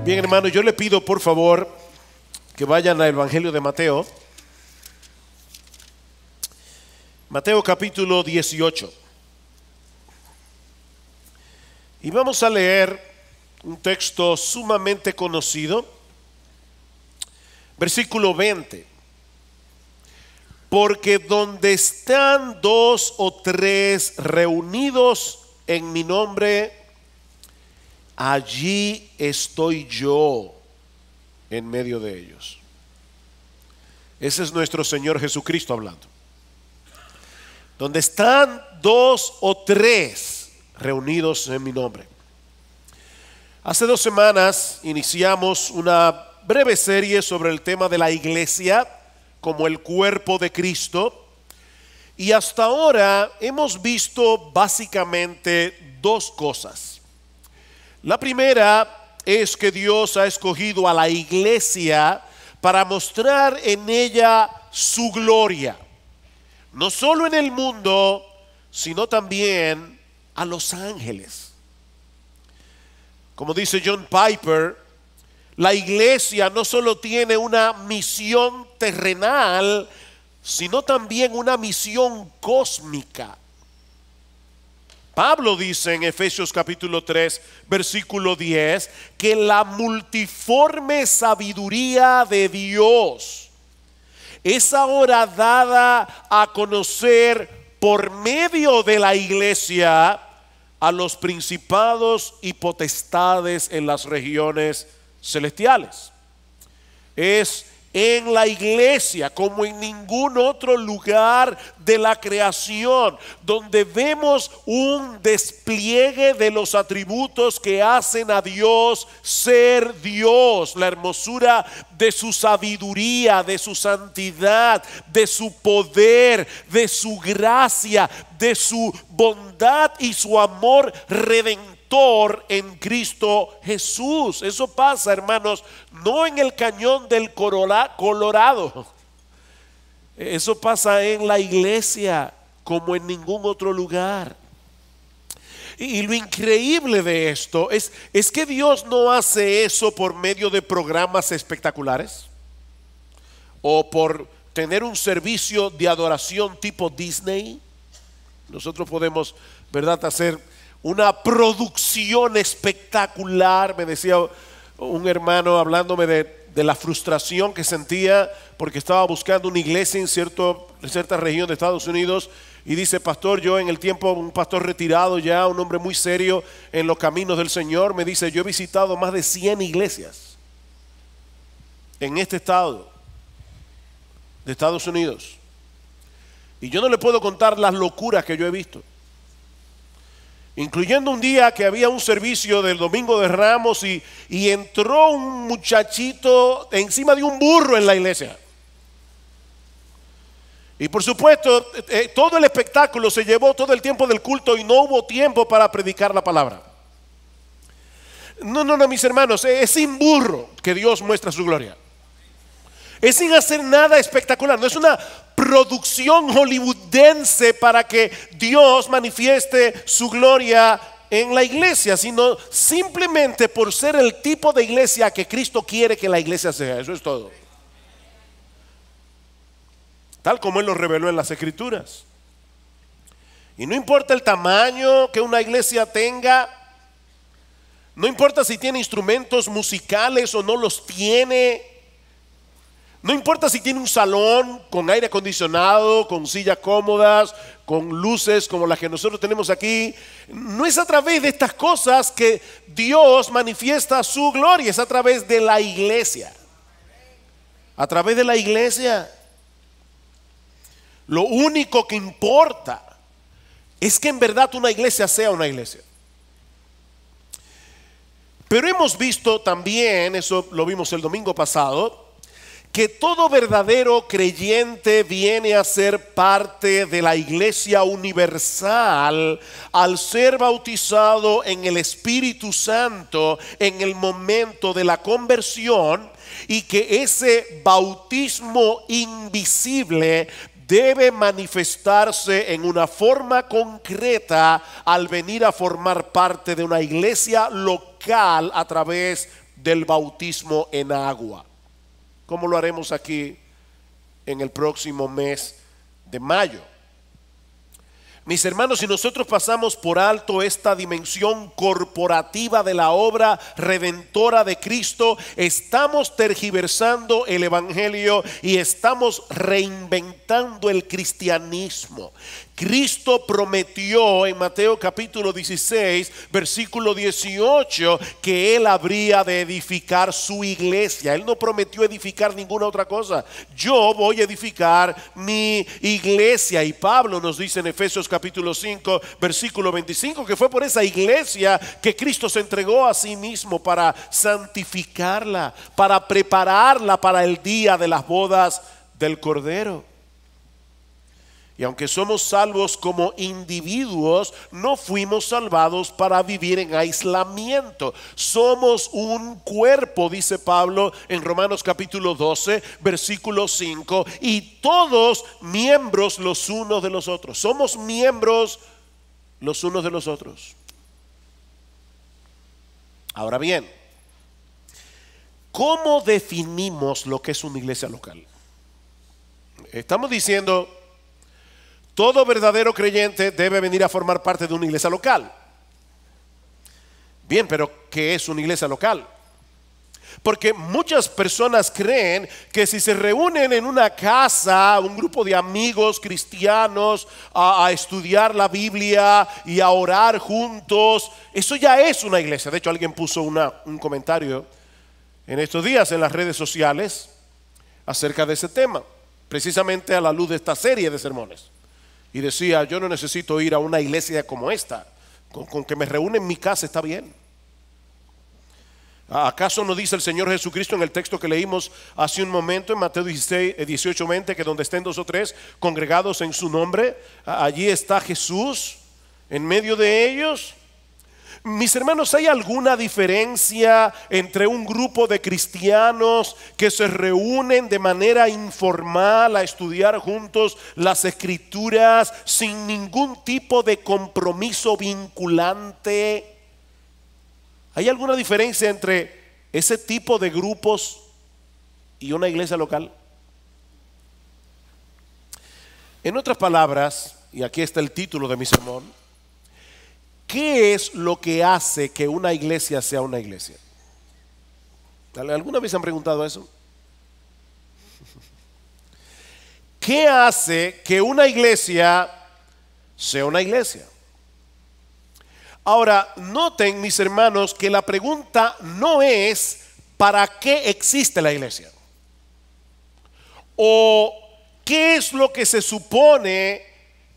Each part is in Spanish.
Bien, hermano, yo le pido por favor que vayan al Evangelio de Mateo. Mateo capítulo 18. Y vamos a leer un texto sumamente conocido. Versículo 20. Porque donde están dos o tres reunidos en mi nombre, allí estoy yo en medio de ellos. Ese es nuestro Señor Jesucristo hablando. Donde están dos o tres reunidos en mi nombre. Hace 2 semanas iniciamos una breve serie sobre el tema de la iglesia como el cuerpo de Cristo. Y hasta ahora hemos visto básicamente 2 cosas. La primera es que Dios ha escogido a la iglesia para mostrar en ella su gloria. No solo en el mundo, sino también a los ángeles. Como dice John Piper, la iglesia no solo tiene una misión terrenal, sino también una misión cósmica. Pablo dice en Efesios capítulo 3, versículo 10, que la multiforme sabiduría de Dios es ahora dada a conocer por medio de la iglesia a los principados y potestades en las regiones celestiales. Es en la iglesia, como en ningún otro lugar de la creación, donde vemos un despliegue de los atributos que hacen a Dios ser Dios, la hermosura de su sabiduría, de su santidad, de su poder, de su gracia, de su bondad y su amor redentor en Cristo Jesús. Eso pasa, hermanos, no en el cañón del Colorado. Eso pasa en la iglesia como en ningún otro lugar. Y lo increíble de esto es que Dios no hace eso por medio de programas espectaculares o por tener un servicio de adoración tipo Disney. Nosotros podemos, ¿verdad?, hacer una producción espectacular. Me decía un hermano hablándome de la frustración que sentía porque estaba buscando una iglesia en cierta región de Estados Unidos. Y dice: pastor, yo en el tiempo, un pastor retirado ya, un hombre muy serio en los caminos del Señor, me dice: yo he visitado más de 100 iglesias en este estado de Estados Unidos, y yo no le puedo contar las locuras que yo he visto, incluyendo un día que había un servicio del Domingo de Ramos y entró un muchachito encima de un burro en la iglesia. Y por supuesto, todo el espectáculo se llevó todo el tiempo del culto y no hubo tiempo para predicar la palabra. No, mis hermanos, es sin burro que Dios muestra su gloria. Es sin hacer nada espectacular, no es una producción hollywoodense para que Dios manifieste su gloria en la iglesia, sino simplemente por ser el tipo de iglesia que Cristo quiere que la iglesia sea. Eso es todo. Tal como Él lo reveló en las Escrituras. Y no importa el tamaño que una iglesia tenga, no importa si tiene instrumentos musicales o no los tiene, no importa si tiene un salón con aire acondicionado, con sillas cómodas, con luces como las que nosotros tenemos aquí. No es a través de estas cosas que Dios manifiesta su gloria, es a través de la iglesia. A través de la iglesia. Lo único que importa es que en verdad una iglesia sea una iglesia. Pero hemos visto también, eso lo vimos el domingo pasado, que todo verdadero creyente viene a ser parte de la iglesia universal al ser bautizado en el Espíritu Santo en el momento de la conversión, y que ese bautismo invisible debe manifestarse en una forma concreta al venir a formar parte de una iglesia local a través del bautismo en agua, como lo haremos aquí en el próximo mes de mayo. Mis hermanos, si nosotros pasamos por alto esta dimensión corporativa de la obra redentora de Cristo, estamos tergiversando el evangelio y estamos reinventando el cristianismo. Cristo prometió en Mateo capítulo 16, versículo 18, que Él habría de edificar su iglesia. Él no prometió edificar ninguna otra cosa. Yo voy a edificar mi iglesia. Y Pablo nos dice en Efesios capítulo 5, versículo 25, que fue por esa iglesia que Cristo se entregó a sí mismo para santificarla, para prepararla para el día de las bodas del Cordero. Y aunque somos salvos como individuos, no fuimos salvados para vivir en aislamiento. Somos un cuerpo, dice Pablo en Romanos capítulo 12, versículo 5, y todos miembros los unos de los otros. Somos miembros los unos de los otros. Ahora bien, ¿cómo definimos lo que es una iglesia local? Estamos diciendo, todo verdadero creyente debe venir a formar parte de una iglesia local. Bien, pero ¿qué es una iglesia local? Porque muchas personas creen que si se reúnen en una casa, un grupo de amigos cristianos, a estudiar la Biblia y a orar juntos, eso ya es una iglesia. De hecho, alguien puso un comentario en estos días en las redes sociales acerca de ese tema, precisamente a la luz de esta serie de sermones. Y decía, yo no necesito ir a una iglesia como esta, con que me reúne en mi casa está bien. ¿Acaso no dice el Señor Jesucristo en el texto que leímos hace un momento en Mateo 18, 20, que donde estén dos o tres congregados en su nombre, allí está Jesús en medio de ellos? Mis hermanos, ¿hay alguna diferencia entre un grupo de cristianos que se reúnen de manera informal a estudiar juntos las escrituras sin ningún tipo de compromiso vinculante? ¿Hay alguna diferencia entre ese tipo de grupos y una iglesia local? En otras palabras, y aquí está el título de mi sermón, ¿qué es lo que hace que una iglesia sea una iglesia? ¿Alguna vez han preguntado eso? ¿Qué hace que una iglesia sea una iglesia? Ahora, noten, mis hermanos, que la pregunta no es ¿para qué existe la iglesia? O ¿qué es lo que se supone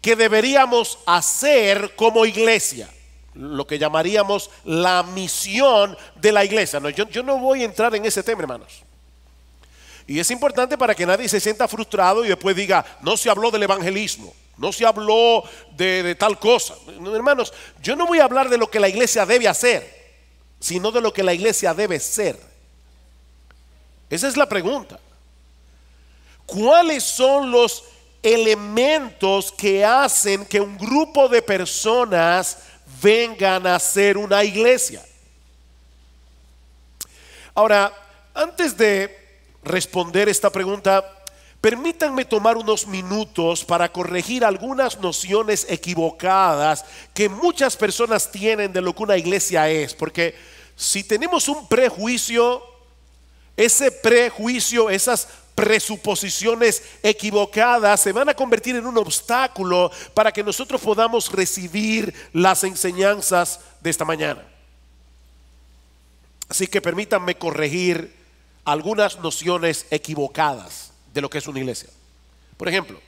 que deberíamos hacer como iglesia? Lo que llamaríamos la misión de la iglesia. No, yo no voy a entrar en ese tema, hermanos. Y es importante para que nadie se sienta frustrado y después diga, no se habló del evangelismo, no se habló de tal cosa. No, hermanos, yo no voy a hablar de lo que la iglesia debe hacer, sino de lo que la iglesia debe ser. Esa es la pregunta. ¿Cuáles son los elementos que hacen que un grupo de personas vengan a ser una iglesia? Ahora, antes de responder esta pregunta, permítanme tomar unos minutos para corregir algunas nociones equivocadas que muchas personas tienen de lo que una iglesia es. Porque si tenemos un prejuicio, ese prejuicio, esas presuposiciones equivocadas se van a convertir en un obstáculo para que nosotros podamos recibir las enseñanzas de esta mañana. Así que permítanme corregir algunas nociones equivocadas de lo que es una iglesia. Por ejemplo,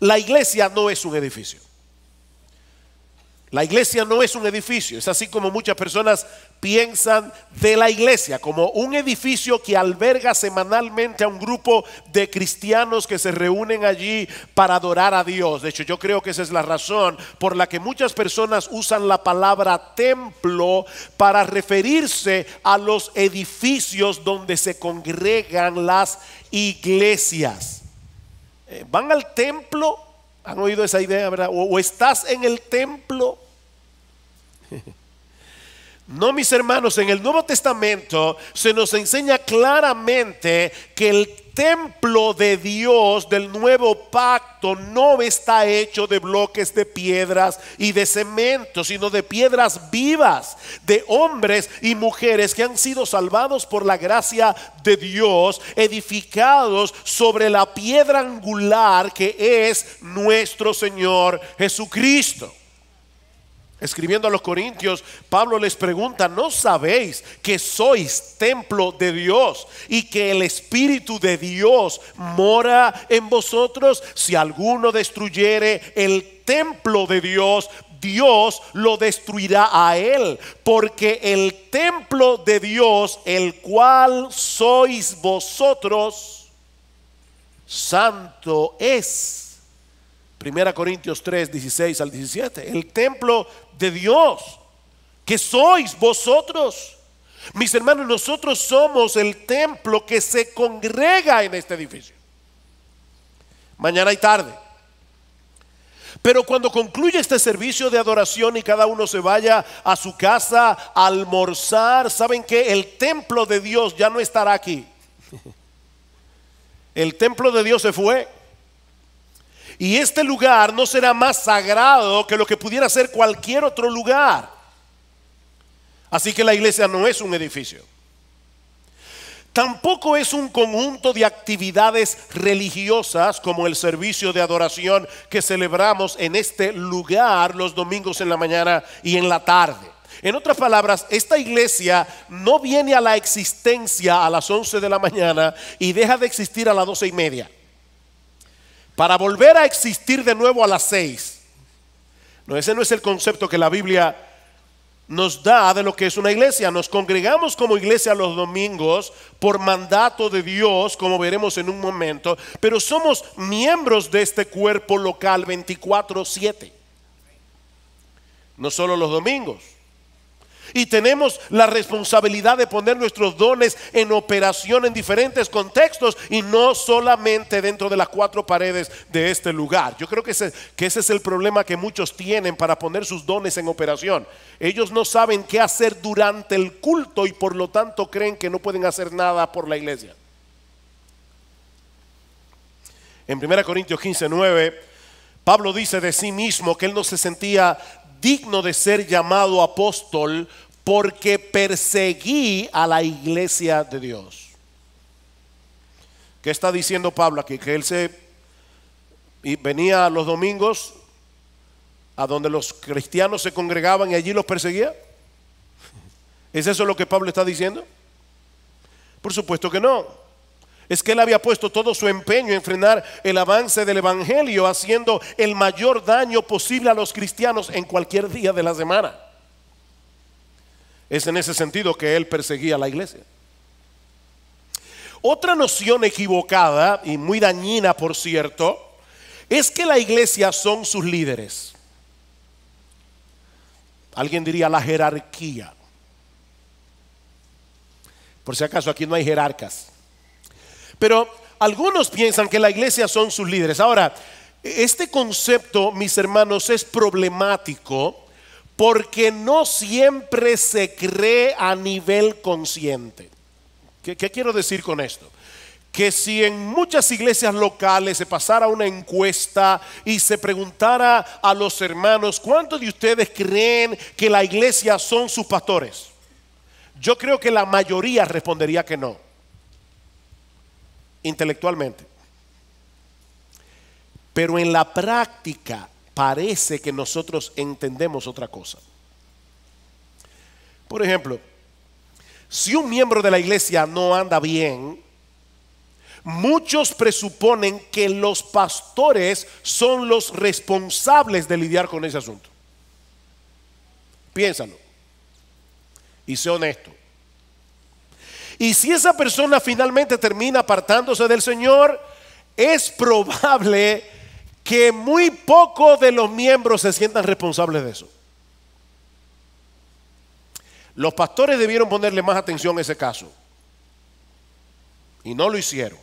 la iglesia no es un edificio. La iglesia no es un edificio. Es así como muchas personas piensan de la iglesia, como un edificio que alberga semanalmente a un grupo de cristianos que se reúnen allí para adorar a Dios. De hecho, yo creo que esa es la razón por la que muchas personas usan la palabra templo para referirse a los edificios donde se congregan las iglesias. ¿Van al templo? ¿Han oído esa idea, verdad? ¿O estás en el templo? No, mis hermanos, en el Nuevo Testamento se nos enseña claramente que el templo de Dios del nuevo pacto no está hecho de bloques de piedras y de cemento, sino de piedras vivas, de hombres y mujeres que han sido salvados por la gracia de Dios, edificados sobre la piedra angular que es nuestro Señor Jesucristo. Escribiendo a los Corintios, Pablo les pregunta: ¿no sabéis que sois templo de Dios y que el Espíritu de Dios mora en vosotros? Si alguno destruyere el templo de Dios, Dios lo destruirá a él, porque el templo de Dios, el cual sois vosotros, santo es. 1 Corintios 3, 16 al 17. El templo de Dios, que sois vosotros. Mis hermanos, nosotros somos el templo que se congrega en este edificio, mañana y tarde. Pero cuando concluye este servicio de adoración y cada uno se vaya a su casa a almorzar, ¿saben qué? El templo de Dios ya no estará aquí. El templo de Dios se fue. Y este lugar no será más sagrado que lo que pudiera ser cualquier otro lugar. Así que la iglesia no es un edificio. Tampoco es un conjunto de actividades religiosas como el servicio de adoración que celebramos en este lugar los domingos en la mañana y en la tarde. En otras palabras, esta iglesia no viene a la existencia a las 11 de la mañana y deja de existir a las 12:30. Para volver a existir de nuevo a las 6. No, ese no es el concepto que la Biblia nos da de lo que es una iglesia. Nos congregamos como iglesia los domingos por mandato de Dios, como veremos en un momento, pero somos miembros de este cuerpo local 24/7. No solo los domingos. Y tenemos la responsabilidad de poner nuestros dones en operación en diferentes contextos y no solamente dentro de las 4 paredes de este lugar. Yo creo que ese es el problema que muchos tienen para poner sus dones en operación. Ellos no saben qué hacer durante el culto y por lo tanto creen que no pueden hacer nada por la iglesia. En 1 Corintios 15:9, Pablo dice de sí mismo que él no se sentía digno de ser llamado apóstol porque perseguí a la iglesia de Dios. ¿Qué está diciendo Pablo aquí? Que él venía los domingos a donde los cristianos se congregaban y allí los perseguía. ¿Es eso lo que Pablo está diciendo? Por supuesto que no. Es que él había puesto todo su empeño en frenar el avance del evangelio, haciendo el mayor daño posible a los cristianos en cualquier día de la semana. Es en ese sentido que él perseguía a la iglesia. Otra noción equivocada y muy dañina, por cierto, es que la iglesia son sus líderes. Alguien diría la jerarquía. Por si acaso, aquí no hay jerarcas. Pero algunos piensan que la iglesia son sus líderes. Ahora, este concepto, mis hermanos, es problemático porque no siempre se cree a nivel consciente. ¿Qué quiero decir con esto? Que si en muchas iglesias locales se pasara una encuesta y se preguntara a los hermanos: ¿cuántos de ustedes creen que la iglesia son sus pastores? Yo creo que la mayoría respondería que no. Intelectualmente. Pero en la práctica parece que nosotros entendemos otra cosa. Por ejemplo, si un miembro de la iglesia no anda bien, muchos presuponen que los pastores son los responsables de lidiar con ese asunto. Piénsalo y sé honesto. Y si esa persona finalmente termina apartándose del Señor, es probable que muy pocos de los miembros se sientan responsables de eso. Los pastores debieron ponerle más atención a ese caso y no lo hicieron.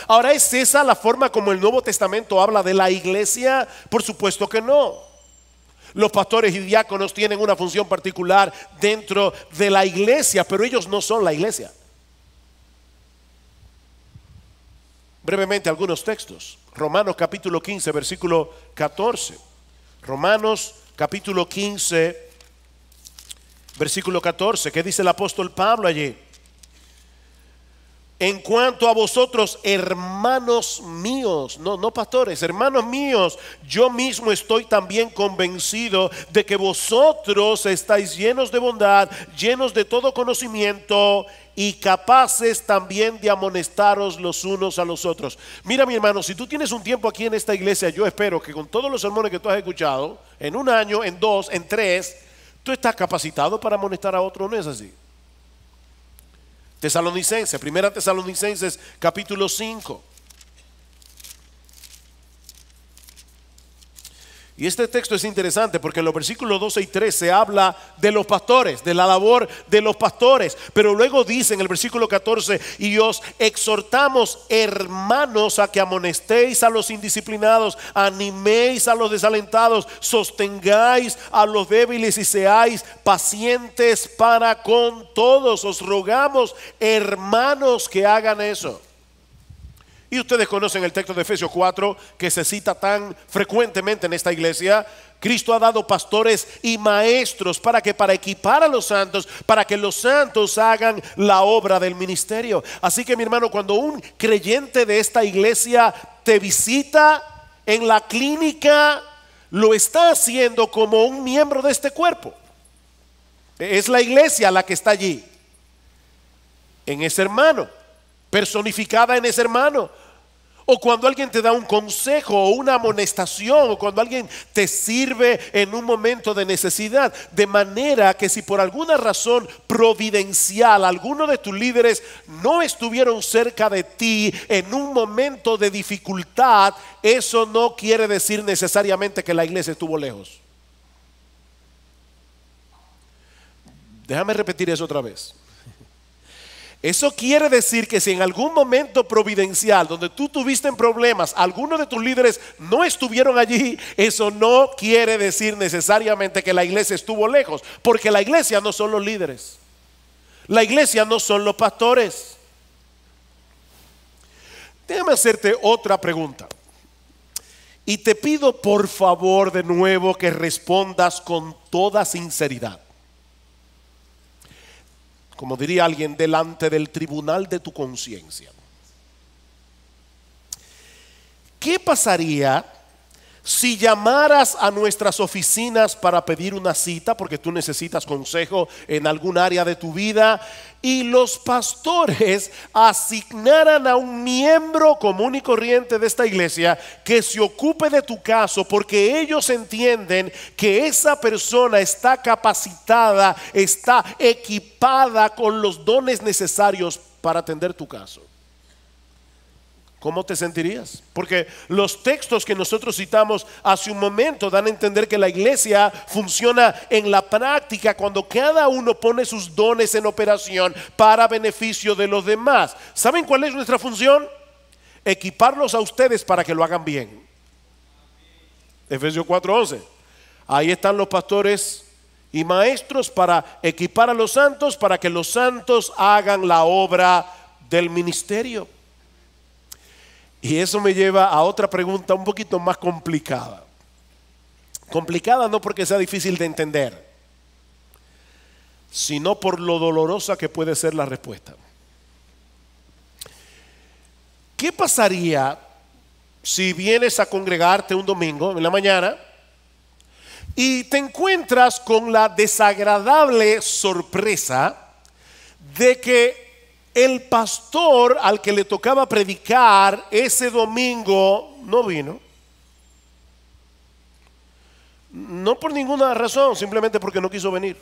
Ahora, ¿es esa la forma como el Nuevo Testamento habla de la iglesia? Por supuesto que no. Los pastores y diáconos tienen una función particular dentro de la iglesia, pero ellos no son la iglesia. Brevemente algunos textos. Romanos capítulo 15, versículo 14. Romanos capítulo 15, versículo 14. ¿Qué dice el apóstol Pablo allí? En cuanto a vosotros, hermanos míos, no pastores, hermanos míos, yo mismo estoy también convencido de que vosotros estáis llenos de bondad, llenos de todo conocimiento y capaces también de amonestaros los unos a los otros. Mira, mi hermano, si tú tienes un tiempo aquí en esta iglesia, yo espero que con todos los sermones que tú has escuchado, en un año, en dos, en tres, tú estás capacitado para amonestar a otro, ¿no es así? Tesalonicenses, primera Tesalonicenses capítulo 5. Y este texto es interesante porque en los versículos 12 y 13 habla de los pastores, de la labor de los pastores. Pero luego dice en el versículo 14, y os exhortamos, hermanos, a que amonestéis a los indisciplinados, animéis a los desalentados, sostengáis a los débiles y seáis pacientes para con todos. Os rogamos, hermanos, que hagan eso. Y ustedes conocen el texto de Efesios 4 que se cita tan frecuentemente en esta iglesia. Cristo ha dado pastores y maestros para equipar a los santos, para que los santos hagan la obra del ministerio. Así que, mi hermano, cuando un creyente de esta iglesia te visita en la clínica, lo está haciendo como un miembro de este cuerpo. Es la iglesia la que está allí, en ese hermano, personificada en ese hermano. O cuando alguien te da un consejo o una amonestación, o cuando alguien te sirve en un momento de necesidad. De manera que si por alguna razón providencial alguno de tus líderes no estuvieron cerca de ti en un momento de dificultad, eso no quiere decir necesariamente que la iglesia estuvo lejos. Déjame repetir eso otra vez. Eso quiere decir que si en algún momento providencial donde tú tuviste problemas, algunos de tus líderes no estuvieron allí, eso no quiere decir necesariamente que la iglesia estuvo lejos, porque la iglesia no son los líderes, la iglesia no son los pastores. Déjame hacerte otra pregunta y te pido por favor de nuevo que respondas con toda sinceridad. Como diría alguien, delante del tribunal de tu conciencia. ¿Qué pasaría si llamaras a nuestras oficinas para pedir una cita porque tú necesitas consejo en algún área de tu vida y los pastores asignaran a un miembro común y corriente de esta iglesia que se ocupe de tu caso porque ellos entienden que esa persona está capacitada, está equipada con los dones necesarios para atender tu caso? ¿Cómo te sentirías? Porque los textos que nosotros citamos hace un momento dan a entender que la iglesia funciona en la práctica cuando cada uno pone sus dones en operación para beneficio de los demás. ¿Saben cuál es nuestra función? Equiparlos a ustedes para que lo hagan bien. Efesios 4:11. Ahí están los pastores y maestros para equipar a los santos, para que los santos hagan la obra del ministerio. Y eso me lleva a otra pregunta un poquito más complicada. Complicada no porque sea difícil de entender, sino por lo dolorosa que puede ser la respuesta. ¿Qué pasaría si vienes a congregarte un domingo en la mañana y te encuentras con la desagradable sorpresa de que el pastor al que le tocaba predicar ese domingo no vino? No por ninguna razón, simplemente porque no quiso venir.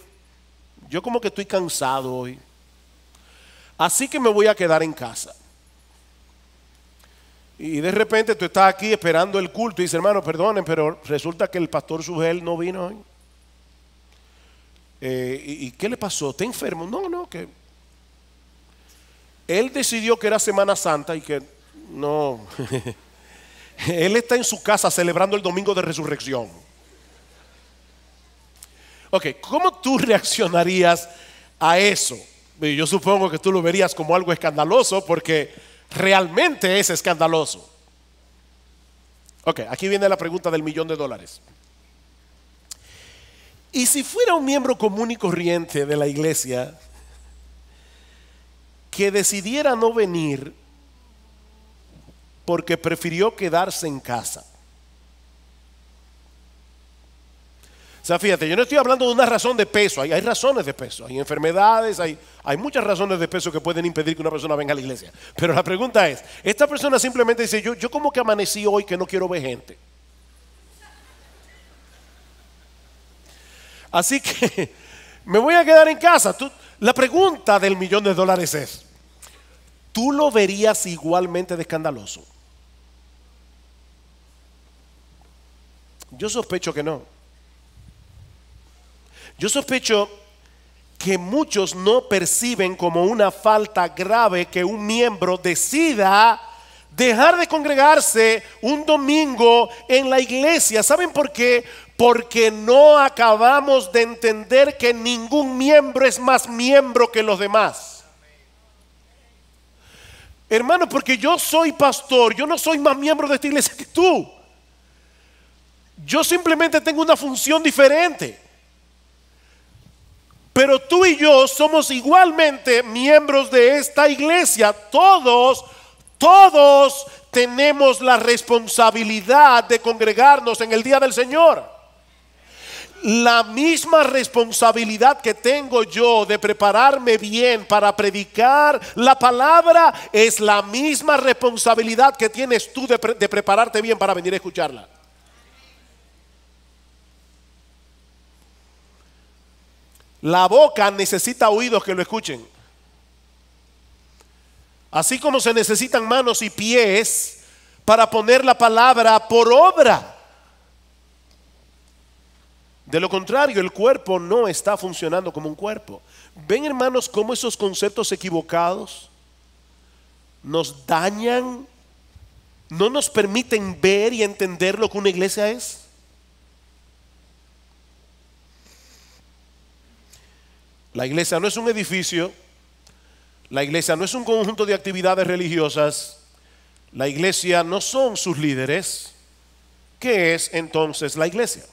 Yo como que estoy cansado hoy, así que me voy a quedar en casa. Y de repente tú estás aquí esperando el culto y dices, hermano, perdonen, pero resulta que el pastor Sugel no vino hoy. ¿Y qué le pasó? ¿Está enfermo? No, que él decidió que era Semana Santa y que no. Él está en su casa celebrando el domingo de resurrección. Ok, ¿cómo tú reaccionarías a eso? Yo supongo que tú lo verías como algo escandaloso porque realmente es escandaloso. Ok, aquí viene la pregunta del $1.000.000. ¿Y si fuera un miembro común y corriente de la iglesia que decidiera no venir porque prefirió quedarse en casa? O sea, fíjate, yo no estoy hablando de una razón de peso. Hay razones de peso, hay enfermedades, hay muchas razones de peso que pueden impedir que una persona venga a la iglesia. Pero la pregunta es, esta persona simplemente dice, yo como que amanecí hoy que no quiero ver gente. Así que me voy a quedar en casa. La pregunta del $1.000.000 es, ¿tú lo verías igualmente de escandaloso? Yo sospecho que no. Yo sospecho que muchos no perciben como una falta grave que un miembro decida dejar de congregarse un domingo en la iglesia. ¿Saben por qué? Porque no acabamos de entender que ningún miembro es más miembro que los demás. Hermano, porque yo soy pastor, yo no soy más miembro de esta iglesia que tú. Yo simplemente tengo una función diferente. Pero tú y yo somos igualmente miembros de esta iglesia. Todos tenemos la responsabilidad de congregarnos en el día del Señor. La misma responsabilidad que tengo yo de prepararme bien para predicar la palabra es la misma responsabilidad que tienes tú de prepararte bien para venir a escucharla. La boca necesita oídos que lo escuchen. Así como se necesitan manos y pies para poner la palabra por obra. De lo contrario, el cuerpo no está funcionando como un cuerpo. ¿Ven, hermanos, cómo esos conceptos equivocados nos dañan? No nos permiten ver y entender lo que una iglesia es. La iglesia no es un edificio, la iglesia no es un conjunto de actividades religiosas, la iglesia no son sus líderes. ¿Qué es entonces la iglesia?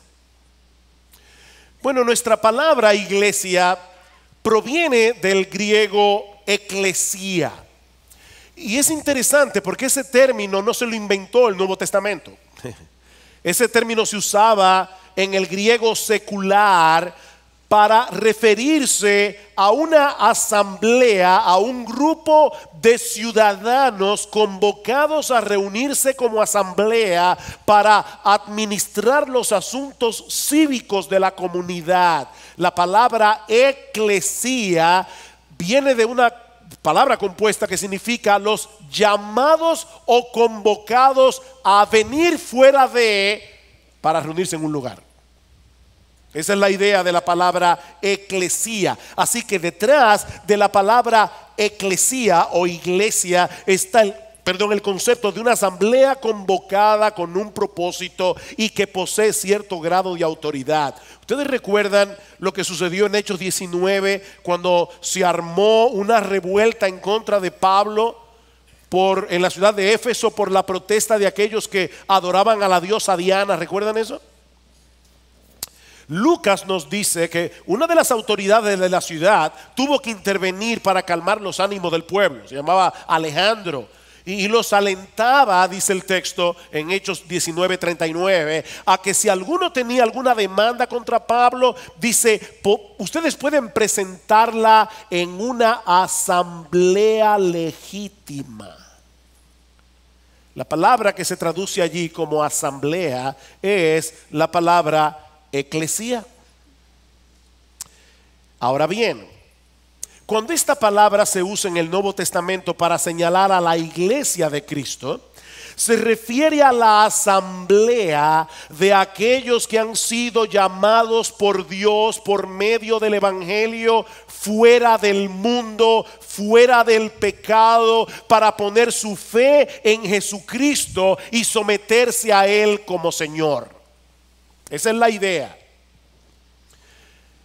Bueno, nuestra palabra iglesia proviene del griego eclesía. Y es interesante porque ese término no se lo inventó el Nuevo Testamento. Ese término se usaba en el griego secular para referirse a una asamblea, a un grupo de ciudadanos convocados a reunirse como asamblea para administrar los asuntos cívicos de la comunidad. La palabra eclesía viene de una palabra compuesta que significa los llamados o convocados a venir fuera de para reunirse en un lugar. Esa es la idea de la palabra eclesía. Así que detrás de la palabra eclesía o iglesia está el concepto de una asamblea convocada con un propósito y que posee cierto grado de autoridad. Ustedes recuerdan lo que sucedió en Hechos 19 cuando se armó una revuelta en contra de Pablo en la ciudad de Éfeso por la protesta de aquellos que adoraban a la diosa Diana. ¿Recuerdan eso? Lucas nos dice que una de las autoridades de la ciudad tuvo que intervenir para calmar los ánimos del pueblo. Se llamaba Alejandro y los alentaba, dice el texto en Hechos 19:39, a que si alguno tenía alguna demanda contra Pablo, dice, ustedes pueden presentarla en una asamblea legítima. La palabra que se traduce allí como asamblea es la palabra eclesía. Ahora bien, cuando esta palabra se usa en el Nuevo Testamento para señalar a la iglesia de Cristo, se refiere a la asamblea de aquellos que han sido llamados por Dios por medio del evangelio fuera del mundo, fuera del pecado, para poner su fe en Jesucristo y someterse a Él como Señor. Esa es la idea.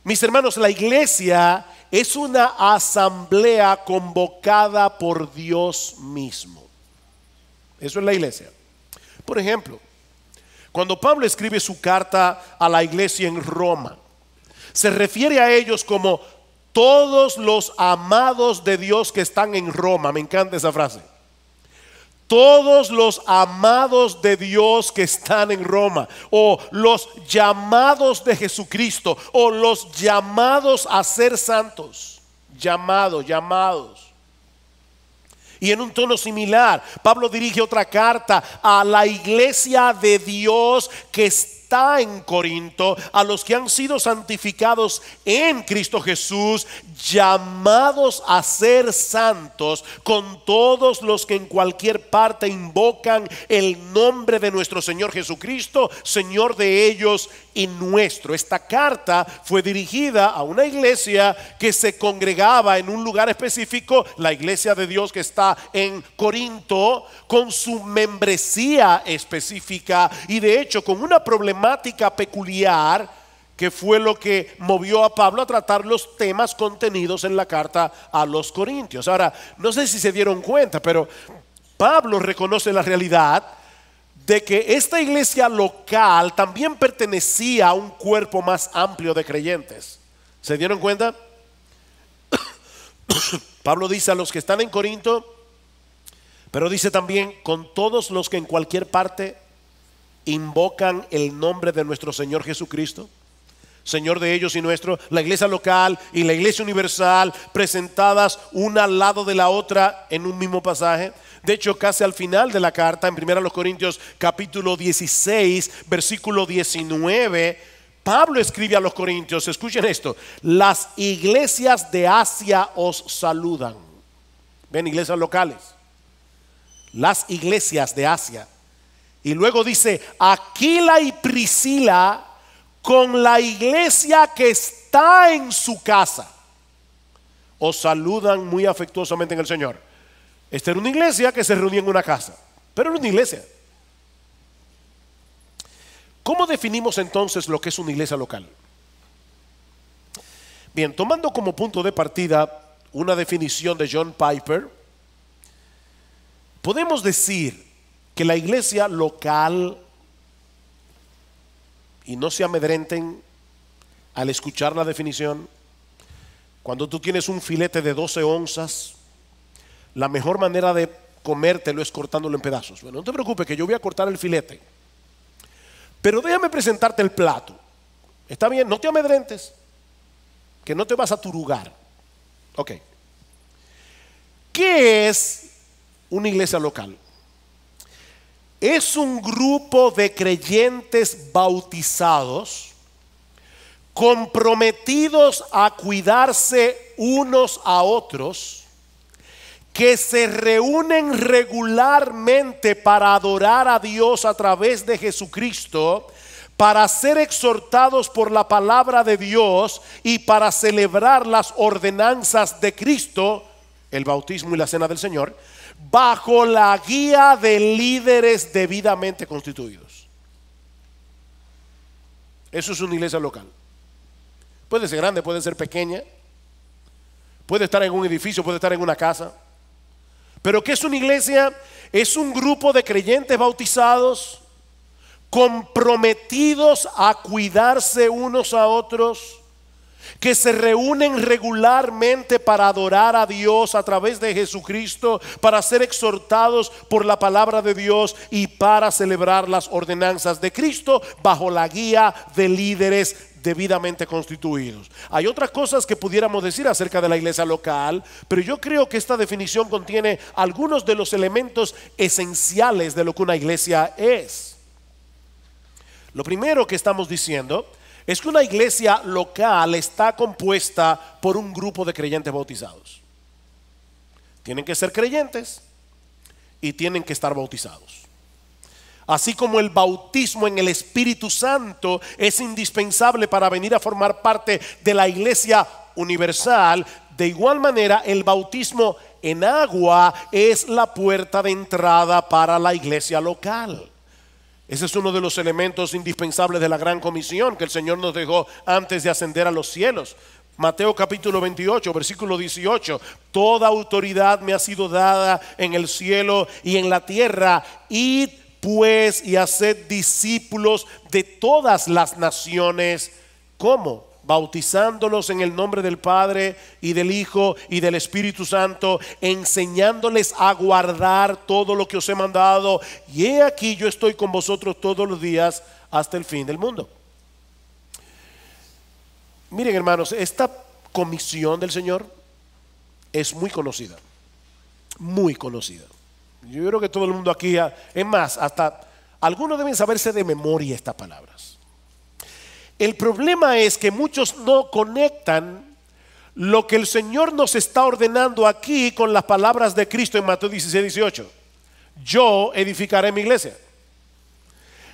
Mis hermanos, la iglesia es una asamblea convocada por Dios mismo. Eso es la iglesia. Por ejemplo, cuando Pablo escribe su carta a la iglesia en Roma, se refiere a ellos como todos los amados de Dios que están en Roma. Me encanta esa frase. Todos los amados de Dios que están en Roma, o los llamados de Jesucristo, o los llamados a ser santos. Llamados. Y en un tono similar, Pablo dirige otra carta a la iglesia de Dios que está en Corinto, a los que han sido santificados en Cristo Jesús, llamados a ser santos, con todos los que en cualquier parte invocan el nombre de nuestro Señor Jesucristo, Señor de ellos y nuestro. Esta carta fue dirigida a una iglesia que se congregaba en un lugar específico, la iglesia de Dios que está en Corinto, con su membresía específica y de hecho con una problemática peculiar que fue lo que movió a Pablo a tratar los temas contenidos en la carta a los Corintios. Ahora, no sé si se dieron cuenta, pero Pablo reconoce la realidad de que esta iglesia local también pertenecía a un cuerpo más amplio de creyentes. ¿Se dieron cuenta? Pablo dice a los que están en Corinto, pero dice también con todos los que en cualquier parte invocan el nombre de nuestro Señor Jesucristo, Señor de ellos y nuestro. La iglesia local y la iglesia universal presentadas una al lado de la otra en un mismo pasaje. De hecho, casi al final de la carta, en 1 Corintios capítulo 16 versículo 19, Pablo escribe a los corintios, escuchen esto: las iglesias de Asia os saludan. Ven, iglesias locales, las iglesias de Asia. Y luego dice: Aquila y Priscila con la iglesia que está en su casa os saludan muy afectuosamente en el Señor. Esta era una iglesia que se reunía en una casa, pero era una iglesia. ¿Cómo definimos entonces lo que es una iglesia local? Bien, tomando como punto de partida una definición de John Piper, podemos decir que la iglesia local, y no se amedrenten al escuchar la definición, cuando tú tienes un filete de 12 onzas, la mejor manera de comértelo es cortándolo en pedazos. Bueno, no te preocupes que yo voy a cortar el filete, pero déjame presentarte el plato. ¿Está bien? No te amedrentes, que no te vas a turugar. Ok. ¿Qué es una iglesia local? Es un grupo de creyentes bautizados, comprometidos a cuidarse unos a otros, que se reúnen regularmente para adorar a Dios a través de Jesucristo, para ser exhortados por la palabra de Dios y para celebrar las ordenanzas de Cristo, el bautismo y la cena del Señor, bajo la guía de líderes debidamente constituidos. Eso es una iglesia local. Puede ser grande, puede ser pequeña, puede estar en un edificio, puede estar en una casa. Pero ¿qué es una iglesia? Es un grupo de creyentes bautizados, comprometidos a cuidarse unos a otros, que se reúnen regularmente para adorar a Dios a través de Jesucristo, para ser exhortados por la palabra de Dios y para celebrar las ordenanzas de Cristo bajo la guía de líderes debidamente constituidos. Hay otras cosas que pudiéramos decir acerca de la iglesia local, pero yo creo que esta definición contiene algunos de los elementos esenciales de lo que una iglesia es. Lo primero que estamos diciendo es que una iglesia local está compuesta por un grupo de creyentes bautizados. Tienen que ser creyentes y tienen que estar bautizados. Así como el bautismo en el Espíritu Santo es indispensable para venir a formar parte de la iglesia universal, de igual manera el bautismo en agua es la puerta de entrada para la iglesia local. Ese es uno de los elementos indispensables de la gran comisión que el Señor nos dejó antes de ascender a los cielos. Mateo capítulo 28, versículo 18. Toda autoridad me ha sido dada en el cielo y en la tierra. Id pues y haced discípulos de todas las naciones. ¿Cómo? Bautizándolos en el nombre del Padre y del Hijo y del Espíritu Santo, enseñándoles a guardar todo lo que os he mandado. Y he aquí, yo estoy con vosotros todos los días hasta el fin del mundo. Miren, hermanos, esta comisión del Señor es muy conocida, muy conocida. Yo creo que todo el mundo aquí, es más, hasta algunos deben saberse de memoria estas palabras. El problema es que muchos no conectan lo que el Señor nos está ordenando aquí con las palabras de Cristo en Mateo 16, 18. Yo edificaré mi iglesia.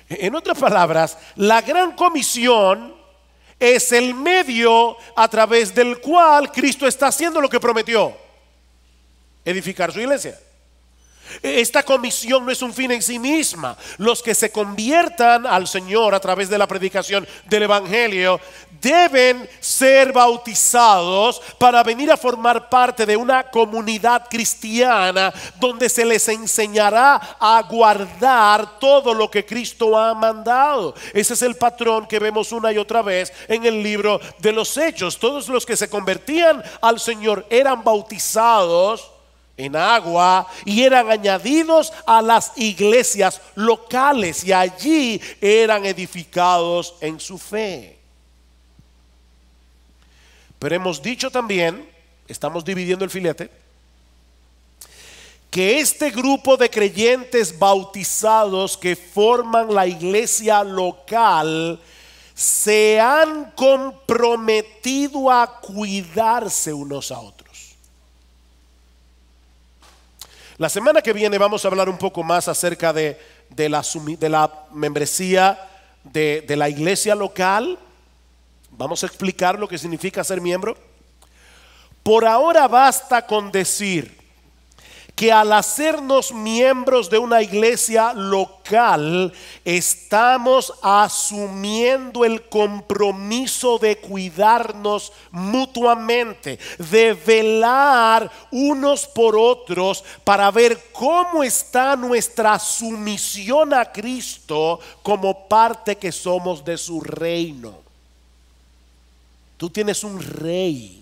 En otras palabras, la gran comisión es el medio a través del cual Cristo está haciendo lo que prometió: edificar su iglesia. Esta comisión no es un fin en sí misma. Los que se conviertan al Señor a través de la predicación del Evangelio deben ser bautizados para venir a formar parte de una comunidad cristiana donde se les enseñará a guardar todo lo que Cristo ha mandado. Ese es el patrón que vemos una y otra vez en el libro de los Hechos. Todos los que se convertían al Señor eran bautizados en agua y eran añadidos a las iglesias locales y allí eran edificados en su fe. Pero hemos dicho también, estamos dividiendo el filete, que este grupo de creyentes bautizados que forman la iglesia local se han comprometido a cuidarse unos a otros. La semana que viene vamos a hablar un poco más acerca de la membresía de la iglesia local. Vamos a explicar lo que significa ser miembro. Por ahora basta con decir que al hacernos miembros de una iglesia local, estamos asumiendo el compromiso de cuidarnos mutuamente, de velar unos por otros para ver cómo está nuestra sumisión a Cristo como parte que somos de su reino. Tú tienes un rey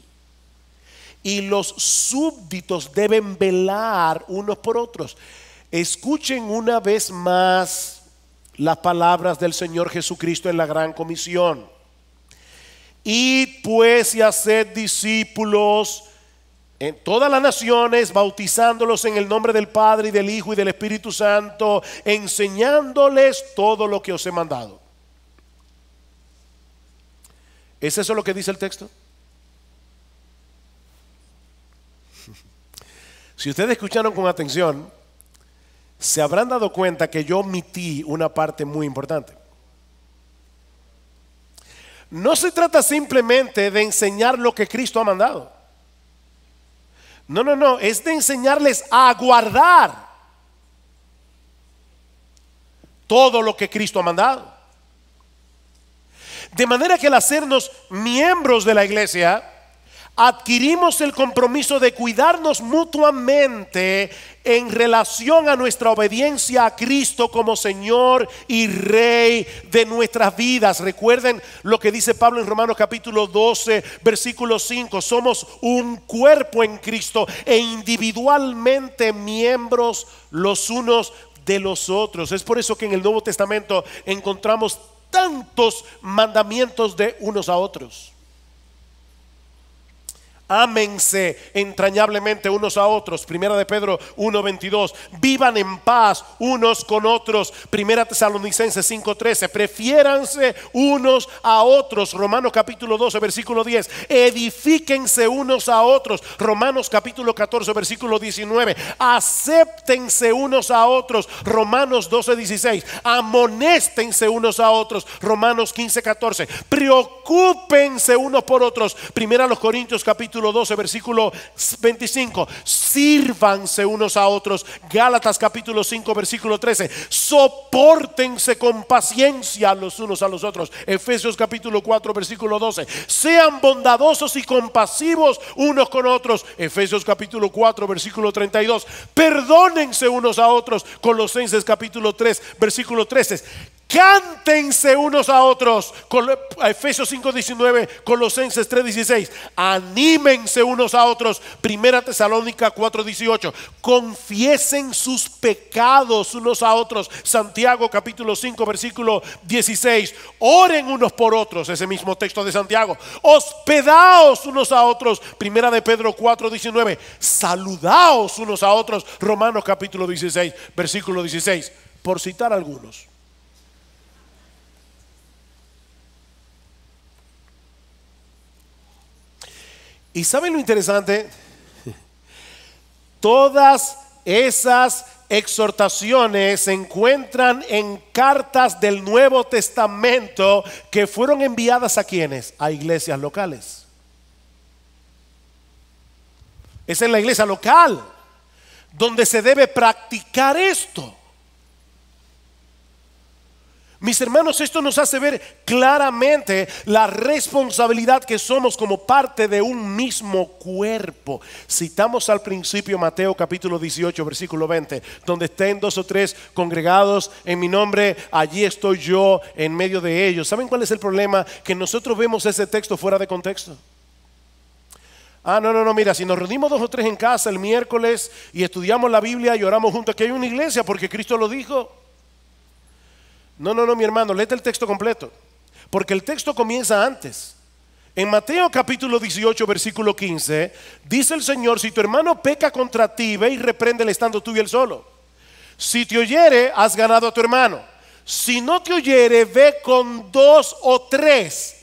y los súbditos deben velar unos por otros. Escuchen una vez más las palabras del Señor Jesucristo en la gran comisión. Id pues y haced discípulos en todas las naciones, bautizándolos en el nombre del Padre y del Hijo y del Espíritu Santo, enseñándoles todo lo que os he mandado. ¿Es eso lo que dice el texto? Si ustedes escucharon con atención, se habrán dado cuenta que yo omití una parte muy importante. No se trata simplemente de enseñar lo que Cristo ha mandado. No, es de enseñarles a guardar todo lo que Cristo ha mandado. De manera que al hacernos miembros de la iglesia, adquirimos el compromiso de cuidarnos mutuamente en relación a nuestra obediencia a Cristo como Señor y Rey de nuestras vidas. Recuerden lo que dice Pablo en Romanos capítulo 12, versículo 5. Somos un cuerpo en Cristo e individualmente miembros los unos de los otros. Es por eso que en el Nuevo Testamento encontramos tantos mandamientos de unos a otros. Ámense entrañablemente unos a otros. Primera de Pedro 1:22. Vivan en paz unos con otros. Primera Tesalonicenses 5:13. Prefiéranse unos a otros. Romanos capítulo 12 versículo 10. Edifíquense unos a otros. Romanos capítulo 14 versículo 19. Acéptense unos a otros. Romanos 12:16. Amonéstense unos a otros. Romanos 15:14. Preocúpense unos por otros. Primera los Corintios capítulo capítulo 12, versículo 25. Sírvanse unos a otros. Gálatas capítulo 5, versículo 13. Sopórtense con paciencia los unos a los otros. Efesios capítulo 4, versículo 12. Sean bondadosos y compasivos unos con otros. Efesios capítulo 4, versículo 32. Perdónense unos a otros. Colosenses capítulo 3, versículo 13. Cántense unos a otros. Efesios 5:19, Colosenses 3:16. Anímense unos a otros. Primera Tesalónica 4:18. Confiesen sus pecados unos a otros. Santiago capítulo 5, versículo 16. Oren unos por otros. Ese mismo texto de Santiago. Hospedaos unos a otros. Primera de Pedro 4:19. Saludaos unos a otros. Romanos capítulo 16, versículo 16. Por citar algunos. ¿Y saben lo interesante? Todas esas exhortaciones se encuentran en cartas del Nuevo Testamento que fueron enviadas ¿a quiénes? A iglesias locales. Es en la iglesia local donde se debe practicar esto. Mis hermanos, esto nos hace ver claramente la responsabilidad que somos como parte de un mismo cuerpo. Citamos al principio Mateo capítulo 18, versículo 20, donde estén 2 o 3 congregados en mi nombre, allí estoy yo en medio de ellos. ¿Saben cuál es el problema? Que nosotros vemos ese texto fuera de contexto. No, mira, si nos reunimos 2 o 3 en casa el miércoles y estudiamos la Biblia y oramos juntos, aquí hay una iglesia porque Cristo lo dijo. No, mi hermano, léete el texto completo, porque el texto comienza antes. En Mateo capítulo 18, versículo 15, dice el Señor: si tu hermano peca contra ti, ve y repréndele estando tú y él solo. Si te oyere, has ganado a tu hermano. Si no te oyere, ve con 2 o 3,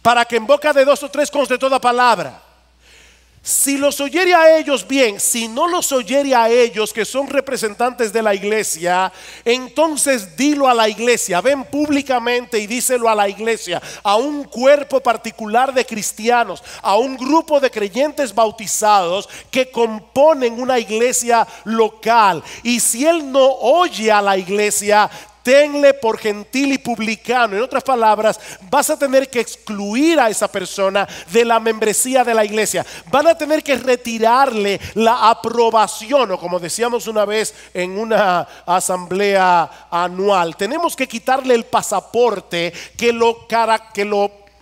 para que en boca de 2 o 3 conste toda palabra. Si los oyere a ellos, bien; si no los oyere a ellos, que son representantes de la iglesia, entonces dilo a la iglesia. Ven públicamente y díselo a la iglesia, a un cuerpo particular de cristianos, a un grupo de creyentes bautizados que componen una iglesia local. Y si él no oye a la iglesia, tenle por gentil y publicano. En otras palabras, vas a tener que excluir a esa persona de la membresía de la iglesia. Van a tener que retirarle la aprobación, o como decíamos una vez en una asamblea anual, tenemos que quitarle el pasaporte que lo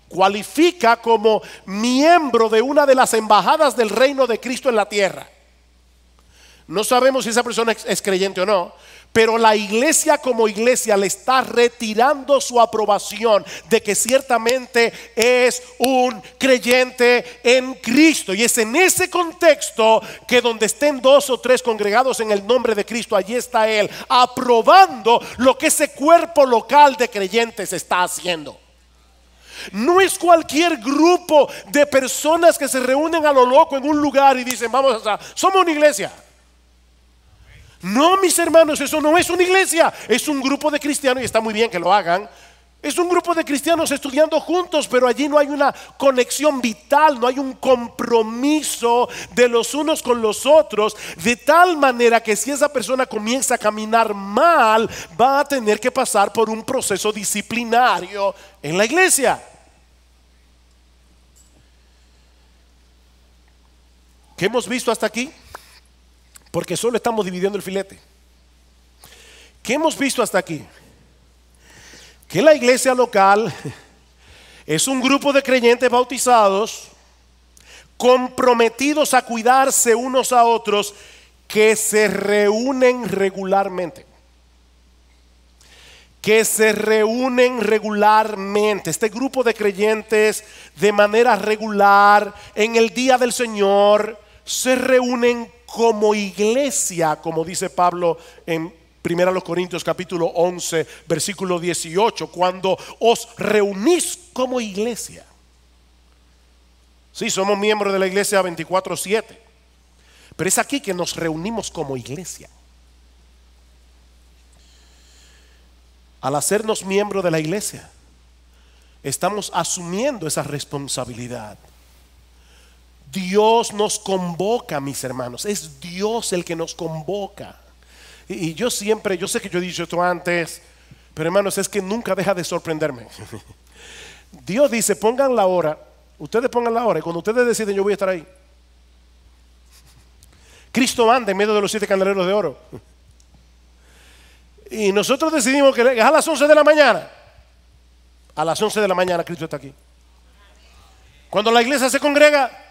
cualifica como miembro de una de las embajadas del reino de Cristo en la tierra. No sabemos si esa persona es creyente o no, pero la iglesia como iglesia le está retirando su aprobación de que ciertamente es un creyente en Cristo. Y es en ese contexto que donde estén 2 o 3 congregados en el nombre de Cristo, allí está Él aprobando lo que ese cuerpo local de creyentes está haciendo. No es cualquier grupo de personas que se reúnen a lo loco en un lugar y dicen: somos una iglesia. No, mis hermanos, eso no es una iglesia. Es un grupo de cristianos, y está muy bien que lo hagan. Es un grupo de cristianos estudiando juntos, pero allí no hay una conexión vital, no hay un compromiso de los unos con los otros, de tal manera que si esa persona comienza a caminar mal, va a tener que pasar por un proceso disciplinario en la iglesia. ¿Qué hemos visto hasta aquí? Porque solo estamos dividiendo el filete. ¿Qué hemos visto hasta aquí? Que la iglesia local es un grupo de creyentes bautizados, comprometidos a cuidarse unos a otros, que se reúnen regularmente. Este grupo de creyentes, de manera regular, en el día del Señor, se reúnen como iglesia, como dice Pablo en 1 Corintios capítulo 11, versículo 18, cuando os reunís como iglesia. Sí, somos miembros de la iglesia 24/7, pero es aquí que nos reunimos como iglesia. Al hacernos miembros de la iglesia, estamos asumiendo esa responsabilidad. Dios nos convoca, mis hermanos. Es Dios el que nos convoca. Y yo siempre, yo sé que yo he dicho esto antes, pero hermanos, es que nunca deja de sorprenderme. Dios dice, pongan la hora. Ustedes pongan la hora y cuando ustedes deciden, yo voy a estar ahí. Cristo anda en medio de los 7 candeleros de oro. Y nosotros decidimos que es a las 11 de la mañana. A las 11 de la mañana Cristo está aquí. Cuando la iglesia se congrega,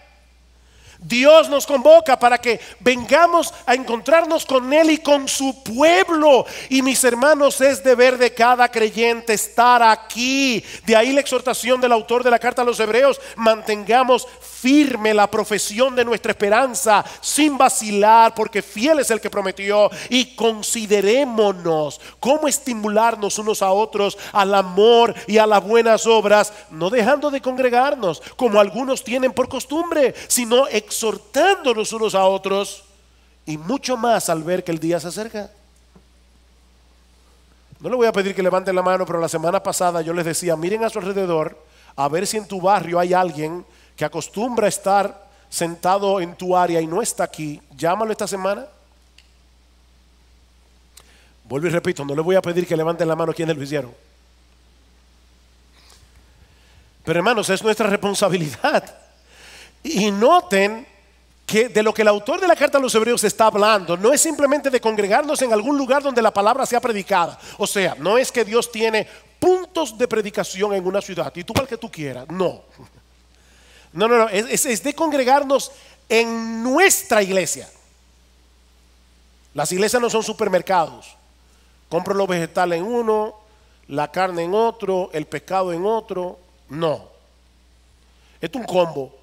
Dios nos convoca para que vengamos a encontrarnos con Él y con su pueblo. Y mis hermanos, es deber de cada creyente estar aquí. De ahí la exhortación del autor de la carta a los Hebreos: mantengamos firme la profesión de nuestra esperanza sin vacilar, porque fiel es el que prometió. Y considerémonos cómo estimularnos unos a otros al amor y a las buenas obras, no dejando de congregarnos como algunos tienen por costumbre, sino exhortándonos unos a otros, y mucho más al ver que el día se acerca. No le voy a pedir que levanten la mano, pero la semana pasada yo les decía, miren a su alrededor a ver si en tu barrio hay alguien que acostumbra a estar sentado en tu área y no está aquí. Llámalo esta semana. Vuelvo y repito, no le voy a pedir que levanten la mano quienes lo hicieron, pero hermanos, es nuestra responsabilidad. Y noten que de lo que el autor de la carta a los Hebreos está hablando no es simplemente de congregarnos en algún lugar donde la palabra sea predicada. O sea, no es que Dios tiene puntos de predicación en una ciudad y tú al que tú quieras. No, es de congregarnos en nuestra iglesia. Las iglesias no son supermercados. Compro los vegetales en uno, la carne en otro, el pescado en otro. No, esto es un combo.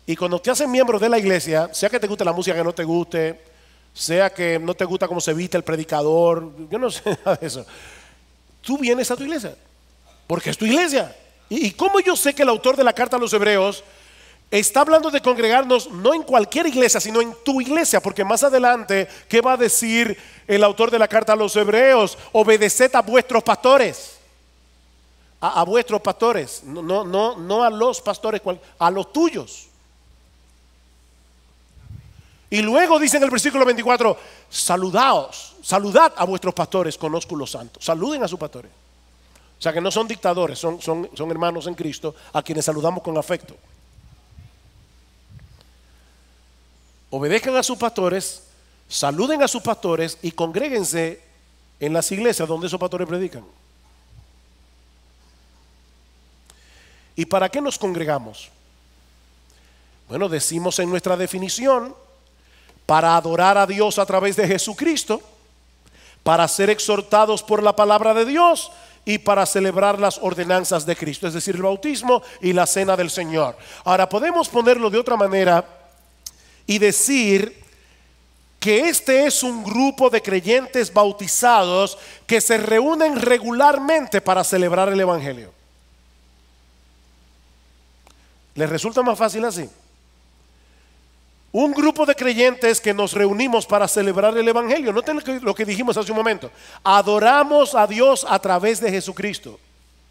Y cuando te hacen miembro de la iglesia, sea que te guste la música, que no te guste, sea que no te gusta cómo se viste el predicador, yo no sé nada de eso, tú vienes a tu iglesia porque es tu iglesia. ¿Y cómo yo sé que el autor de la carta a los Hebreos está hablando de congregarnos no en cualquier iglesia, sino en tu iglesia? Porque más adelante, ¿qué va a decir el autor de la carta a los Hebreos? Obedeced a vuestros pastores. A vuestros pastores, no a los pastores, a los tuyos. Y luego dice en el versículo 24, saludad a vuestros pastores con ósculos santos. Saluden a sus pastores. O sea que no son dictadores, son hermanos en Cristo a quienes saludamos con afecto. Obedezcan a sus pastores, saluden a sus pastores y congréguense en las iglesias donde esos pastores predican. ¿Y para qué nos congregamos? Bueno, decimos en nuestra definición: para adorar a Dios a través de Jesucristo, para ser exhortados por la palabra de Dios y para celebrar las ordenanzas de Cristo, es decir, el bautismo y la cena del Señor. Ahora podemos ponerlo de otra manera y decir que este es un grupo de creyentes bautizados que se reúnen regularmente para celebrar el Evangelio. ¿Les resulta más fácil así? Un grupo de creyentes que nos reunimos para celebrar el Evangelio. Noten lo que dijimos hace un momento. Adoramos a Dios a través de Jesucristo.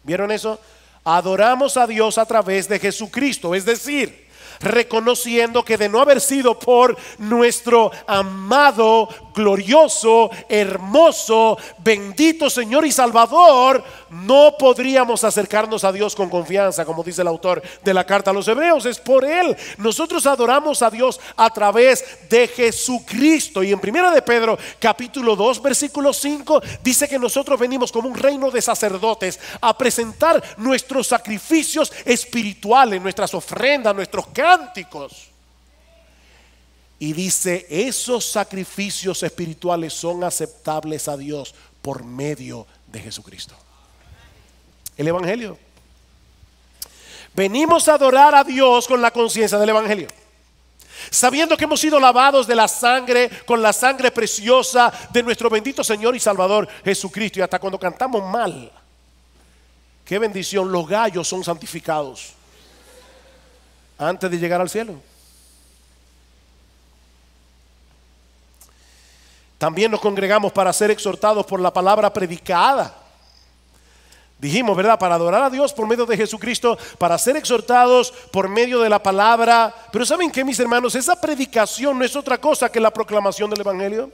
¿Vieron eso? Adoramos a Dios a través de Jesucristo. Es decir, reconociendo que de no haber sido por nuestro amado, glorioso, hermoso, bendito Señor y Salvador, no podríamos acercarnos a Dios con confianza, como dice el autor de la carta a los Hebreos. Es por Él. Nosotros adoramos a Dios a través de Jesucristo. Y en 1 de Pedro capítulo 2 versículo 5 dice que nosotros venimos como un reino de sacerdotes a presentar nuestros sacrificios espirituales, nuestras ofrendas, nuestros cánticos. Y dice, esos sacrificios espirituales son aceptables a Dios por medio de Jesucristo. El Evangelio. Venimos a adorar a Dios con la conciencia del Evangelio, sabiendo que hemos sido lavados de la sangre, con la sangre preciosa de nuestro bendito Señor y Salvador Jesucristo. Y hasta cuando cantamos mal, qué bendición, los gallos son santificados antes de llegar al cielo. También nos congregamos para ser exhortados por la palabra predicada. Dijimos, ¿verdad? Para adorar a Dios por medio de Jesucristo, para ser exhortados por medio de la palabra. Pero ¿saben qué, mis hermanos? Esa predicación no es otra cosa que la proclamación del Evangelio.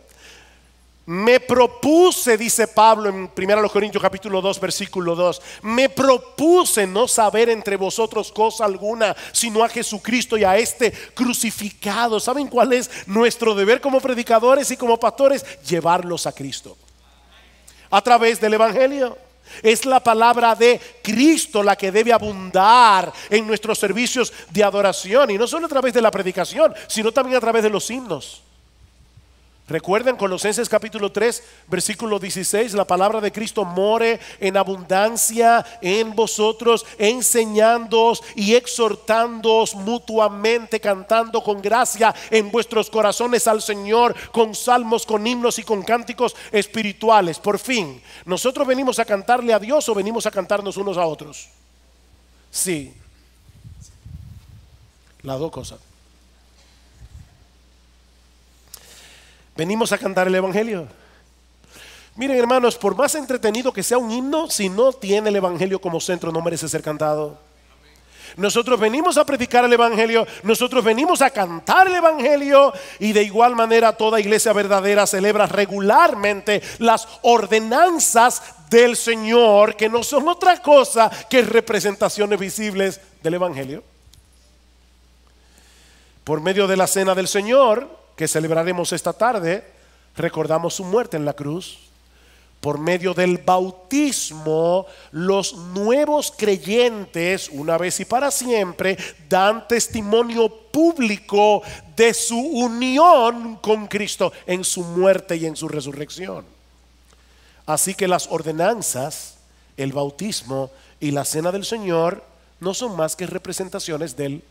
Me propuse, dice Pablo en 1 Corintios capítulo 2 versículo 2, me propuse no saber entre vosotros cosa alguna, sino a Jesucristo y a este crucificado. ¿Saben cuál es nuestro deber como predicadores y como pastores? Llevarlos a Cristo a través del Evangelio. Es la palabra de Cristo la que debe abundar en nuestros servicios de adoración, y no solo a través de la predicación, sino también a través de los himnos. Recuerden Colosenses capítulo 3 versículo 16, la palabra de Cristo more en abundancia en vosotros, enseñándoos y exhortándoos mutuamente, cantando con gracia en vuestros corazones al Señor, con salmos, con himnos y con cánticos espirituales. Por fin, ¿nosotros venimos a cantarle a Dios o venimos a cantarnos unos a otros? Sí, las dos cosas. Venimos a cantar el Evangelio. Miren, hermanos, por más entretenido que sea un himno, si no tiene el Evangelio como centro, no merece ser cantado. Nosotros venimos a predicar el Evangelio, nosotros venimos a cantar el Evangelio, y de igual manera toda iglesia verdadera celebra regularmente las ordenanzas del Señor, que no son otra cosa que representaciones visibles del Evangelio. Por medio de la cena del Señor que celebraremos esta tarde, recordamos su muerte en la cruz. Por medio del bautismo, los nuevos creyentes, una vez y para siempre, dan testimonio público de su unión con Cristo en su muerte y en su resurrección. Así que las ordenanzas, el bautismo y la cena del Señor no son más que representaciones del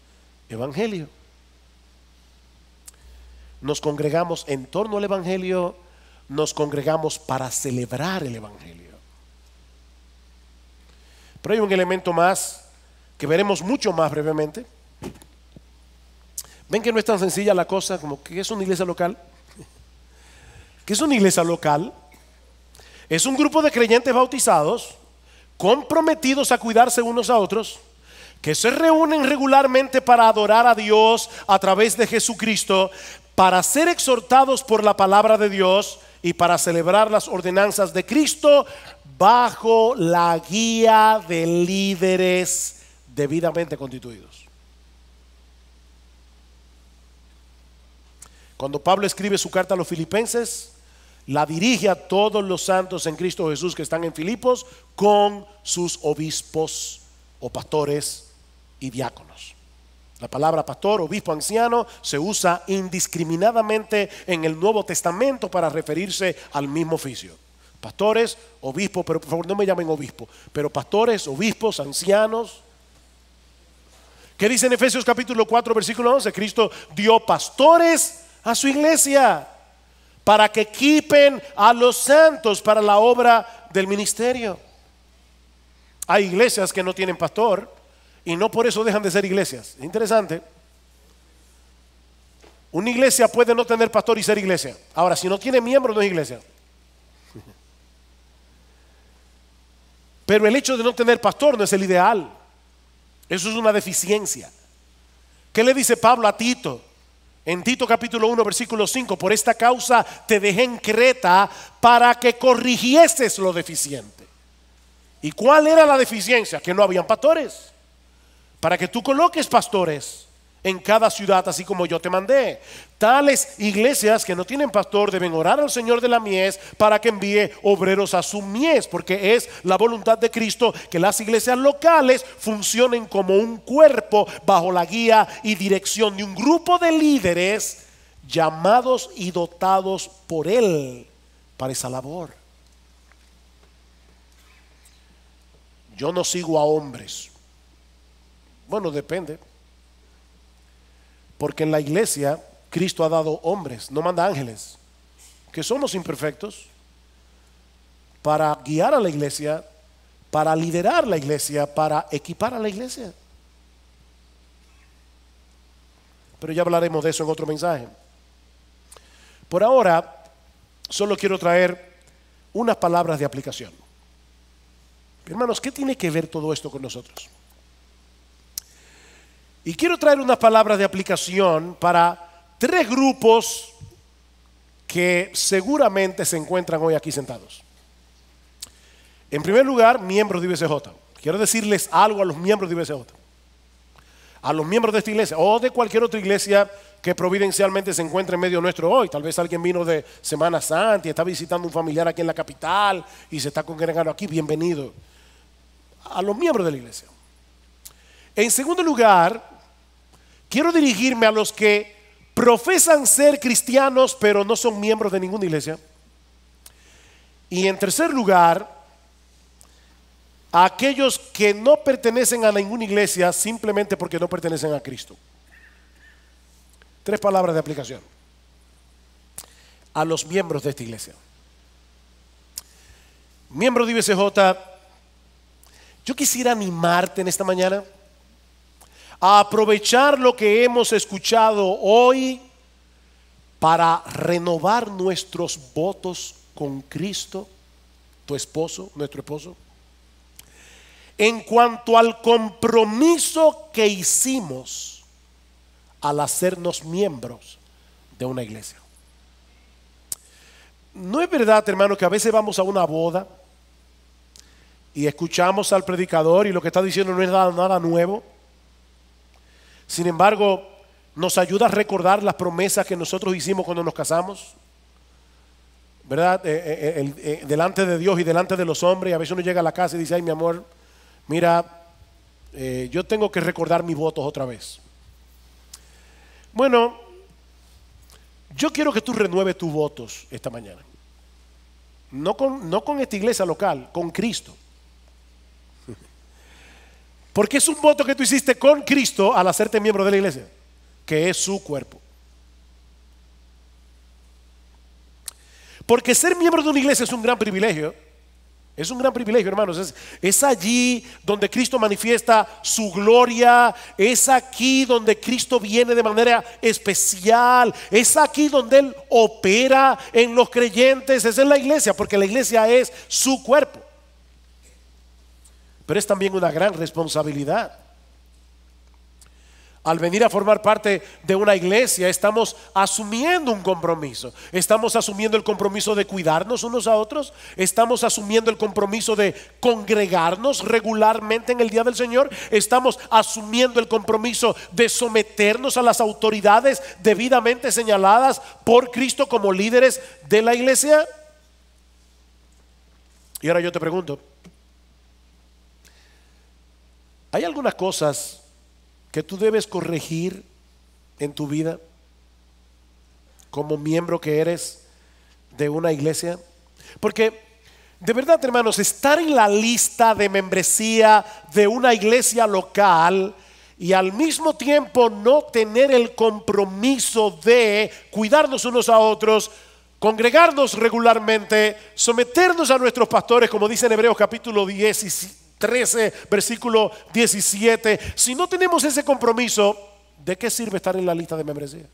Evangelio. Nos congregamos en torno al Evangelio, nos congregamos para celebrar el Evangelio. Pero hay un elemento más que veremos mucho más brevemente. ¿Ven que no es tan sencilla la cosa como que es una iglesia local? ¿Qué es una iglesia local? Es un grupo de creyentes bautizados, comprometidos a cuidarse unos a otros, que se reúnen regularmente para adorar a Dios a través de Jesucristo, para ser exhortados por la palabra de Dios y para celebrar las ordenanzas de Cristo bajo la guía de líderes debidamente constituidos. Cuando Pablo escribe su carta a los filipenses, la dirige a todos los santos en Cristo Jesús que están en Filipos, con sus obispos o pastores y diáconos. La palabra pastor, obispo, anciano se usa indiscriminadamente en el Nuevo Testamento para referirse al mismo oficio. Pastores, obispos, pero por favor no me llamen obispo, pero pastores, obispos, ancianos. ¿Qué dice en Efesios capítulo 4 versículo 11? Cristo dio pastores a su iglesia para que equipen a los santos para la obra del ministerio. Hay iglesias que no tienen pastor y no por eso dejan de ser iglesias. Es interesante. Una iglesia puede no tener pastor y ser iglesia. Ahora, si no tiene miembro, no es iglesia. Pero el hecho de no tener pastor no es el ideal. Eso es una deficiencia. ¿Qué le dice Pablo a Tito? En Tito capítulo 1 versículo 5: por esta causa te dejé en Creta para que corrigieses lo deficiente. ¿Y cuál era la deficiencia? Que no habían pastores. Para que tú coloques pastores en cada ciudad, así como yo te mandé. Tales iglesias que no tienen pastor deben orar al Señor de la mies para que envíe obreros a su mies, porque es la voluntad de Cristo que las iglesias locales funcionen como un cuerpo bajo la guía y dirección de un grupo de líderes llamados y dotados por Él para esa labor. Yo no sigo a hombres. Bueno, depende. Porque en la iglesia Cristo ha dado hombres, no manda ángeles, que somos imperfectos, para guiar a la iglesia, para liderar la iglesia, para equipar a la iglesia. Pero ya hablaremos de eso en otro mensaje. Por ahora, solo quiero traer unas palabras de aplicación. Hermanos, ¿qué tiene que ver todo esto con nosotros? Y quiero traer unas palabras de aplicación para 3 grupos que seguramente se encuentran hoy aquí sentados. En primer lugar, miembros de IBCJ. Quiero decirles algo a los miembros de IBCJ, a los miembros de esta iglesia o de cualquier otra iglesia que providencialmente se encuentre en medio nuestro hoy. Tal vez alguien vino de Semana Santa y está visitando un familiar aquí en la capital y se está congregando aquí. Bienvenido a los miembros de la iglesia. En segundo lugar, quiero dirigirme a los que profesan ser cristianos pero no son miembros de ninguna iglesia. Y en tercer lugar, a aquellos que no pertenecen a ninguna iglesia simplemente porque no pertenecen a Cristo. 3 palabras de aplicación a los miembros de esta iglesia. Miembro de IBCJ, yo quisiera animarte en esta mañana a aprovechar lo que hemos escuchado hoy para renovar nuestros votos con Cristo, tu esposo, nuestro esposo, en cuanto al compromiso que hicimos al hacernos miembros de una iglesia. ¿No es verdad, hermano, que a veces vamos a una boda y escuchamos al predicador y lo que está diciendo no es nada nuevo? Sin embargo, nos ayuda a recordar las promesas que nosotros hicimos cuando nos casamos, ¿verdad? Delante de Dios y delante de los hombres. Y a veces uno llega a la casa y dice: ay, mi amor, mira, yo tengo que recordar mis votos otra vez. Bueno, yo quiero que tú renueves tus votos esta mañana. No con esta iglesia local, con Cristo. Porque es un voto que tú hiciste con Cristo al hacerte miembro de la iglesia, que es su cuerpo. Porque ser miembro de una iglesia es un gran privilegio. Es un gran privilegio, hermanos. Es allí donde Cristo manifiesta su gloria. Es aquí donde Cristo viene de manera especial. Es aquí donde Él opera en los creyentes. Es en la iglesia, porque la iglesia es su cuerpo. Pero es también una gran responsabilidad. Al venir a formar parte de una iglesia, estamos asumiendo un compromiso. Estamos asumiendo el compromiso de cuidarnos unos a otros. Estamos asumiendo el compromiso de congregarnos regularmente en el día del Señor. Estamos asumiendo el compromiso de someternos a las autoridades debidamente señaladas por Cristo como líderes de la iglesia. Y ahora yo te pregunto, ¿hay algunas cosas que tú debes corregir en tu vida como miembro que eres de una iglesia? Porque de verdad, hermanos, estar en la lista de membresía de una iglesia local y al mismo tiempo no tener el compromiso de cuidarnos unos a otros, congregarnos regularmente, someternos a nuestros pastores, como dice en Hebreos capítulo 13, versículo 17. Si no tenemos ese compromiso, ¿de qué sirve estar en la lista de membresía?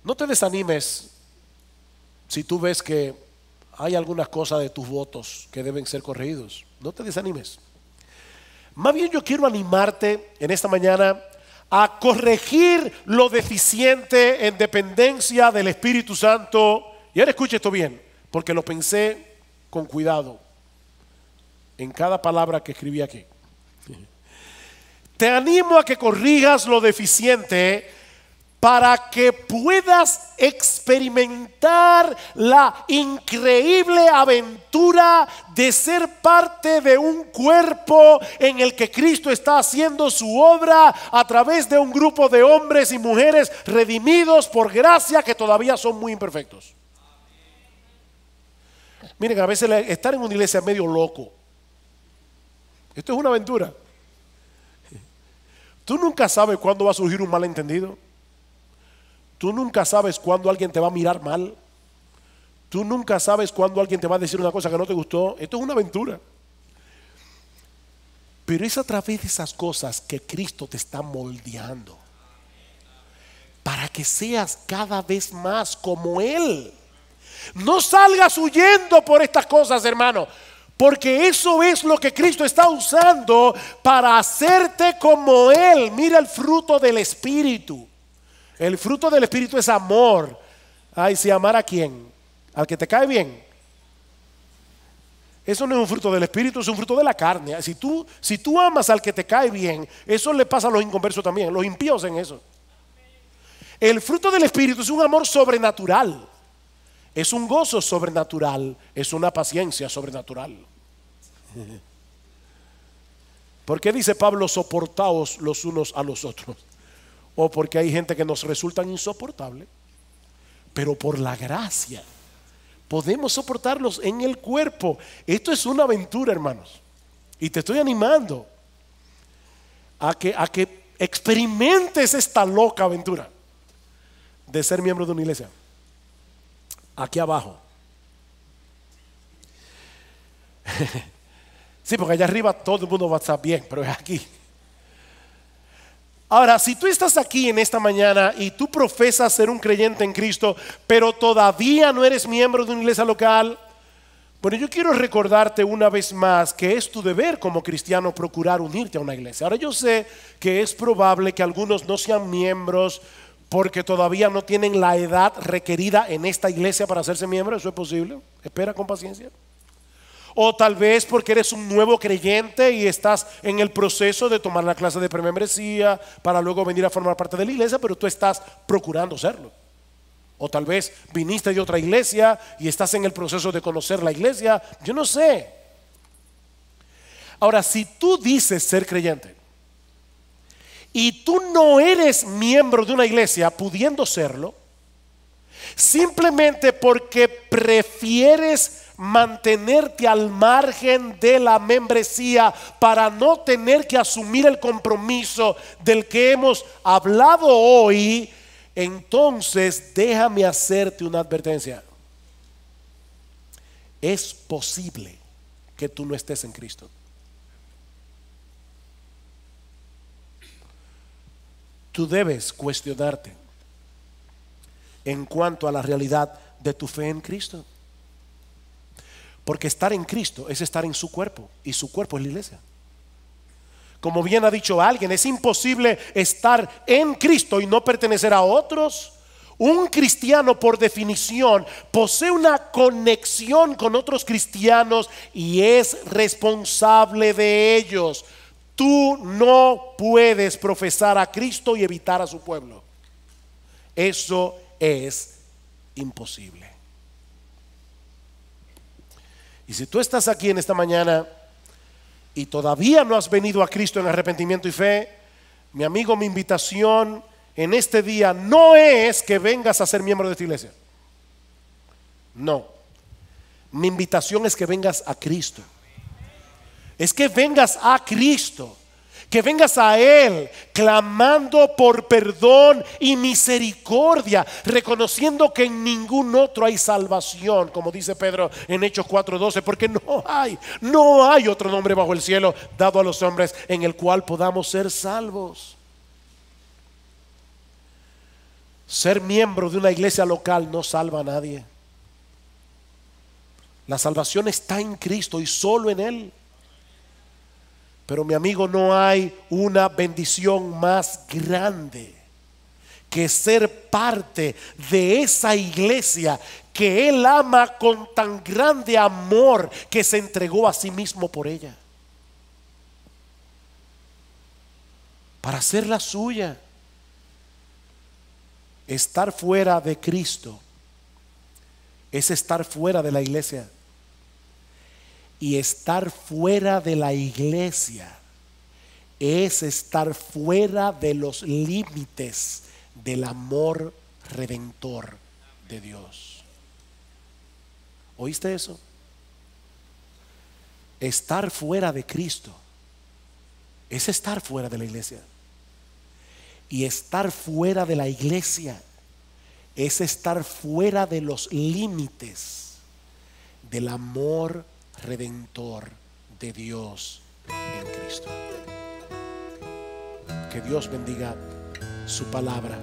No te desanimes si tú ves que hay algunas cosas de tus votos que deben ser corregidos. No te desanimes. Más bien yo quiero animarte en esta mañana a corregir lo deficiente en dependencia del Espíritu Santo. Y ahora escuche esto bien, porque lo pensé con cuidado en cada palabra que escribí aquí. Te animo a que corrijas lo deficiente para que puedas experimentar la increíble aventura de ser parte de un cuerpo en el que Cristo está haciendo su obra a través de un grupo de hombres y mujeres redimidos por gracia que todavía son muy imperfectos. Miren, a veces estar en una iglesia es medio loco. Esto es una aventura. Tú nunca sabes cuándo va a surgir un malentendido. Tú nunca sabes cuándo alguien te va a mirar mal. Tú nunca sabes cuándo alguien te va a decir una cosa que no te gustó. Esto es una aventura. Pero es a través de esas cosas que Cristo te está moldeando para que seas cada vez más como Él. No salgas huyendo por estas cosas, hermano, porque eso es lo que Cristo está usando para hacerte como Él. Mira el fruto del Espíritu. El fruto del Espíritu es amor. Ay, si amar a quién, al que te cae bien. Eso no es un fruto del Espíritu, es un fruto de la carne. Si tú amas al que te cae bien, eso le pasa a los inconversos también. Los impíos en eso. El fruto del Espíritu es un amor sobrenatural. Es un gozo sobrenatural, es una paciencia sobrenatural. ¿Por qué dice Pablo soportaos los unos a los otros? O porque hay gente que nos resultan insoportables, pero por la gracia podemos soportarlos en el cuerpo. Esto es una aventura, hermanos, y te estoy animando a que experimentes esta loca aventura de ser miembro de una iglesia. Aquí abajo. Sí, porque allá arriba todo el mundo va a estar bien, pero es aquí. Ahora, si tú estás aquí en esta mañana y tú profesas ser un creyente en Cristo, pero todavía no eres miembro de una iglesia local, bueno, yo quiero recordarte una vez más que es tu deber como cristiano procurar unirte a una iglesia. Ahora, yo sé que es probable que algunos no sean miembros porque todavía no tienen la edad requerida en esta iglesia para hacerse miembro. Eso es posible. Espera con paciencia. O tal vez porque eres un nuevo creyente y estás en el proceso de tomar la clase de premembresía para luego venir a formar parte de la iglesia, pero tú estás procurando serlo. O tal vez viniste de otra iglesia y estás en el proceso de conocer la iglesia. Yo no sé. Ahora, si tú dices ser creyente y tú no eres miembro de una iglesia pudiendo serlo, simplemente porque prefieres mantenerte al margen de la membresía para no tener que asumir el compromiso del que hemos hablado hoy, entonces déjame hacerte una advertencia. Es posible que tú no estés en Cristo. Tú debes cuestionarte en cuanto a la realidad de tu fe en Cristo. Porque estar en Cristo es estar en su cuerpo, y su cuerpo es la iglesia. Como bien ha dicho alguien, es imposible estar en Cristo y no pertenecer a otros. Un cristiano, por definición, posee una conexión con otros cristianos y es responsable de ellos. Tú no puedes profesar a Cristo y evitar a su pueblo. Eso es imposible. Y si tú estás aquí en esta mañana y todavía no has venido a Cristo en arrepentimiento y fe, mi amigo, mi invitación en este día no es que vengas a ser miembro de esta iglesia. No. Mi invitación es que vengas a Cristo. Es que vengas a Cristo, que vengas a Él clamando por perdón y misericordia, reconociendo que en ningún otro hay salvación, como dice Pedro en Hechos 4:12, porque no hay otro nombre bajo el cielo dado a los hombres en el cual podamos ser salvos. Ser miembro de una iglesia local no salva a nadie. La salvación está en Cristo y solo en Él. Pero mi amigo, no hay una bendición más grande que ser parte de esa iglesia que Él ama con tan grande amor que se entregó a sí mismo por ella, para hacerla suya. Estar fuera de Cristo es estar fuera de la iglesia. Y estar fuera de la iglesia es estar fuera de los límites del amor redentor de Dios. ¿Oíste eso? Estar fuera de Cristo es estar fuera de la iglesia. Y estar fuera de la iglesia es estar fuera de los límites del amor redentor de Dios en Cristo. Que Dios bendiga su palabra.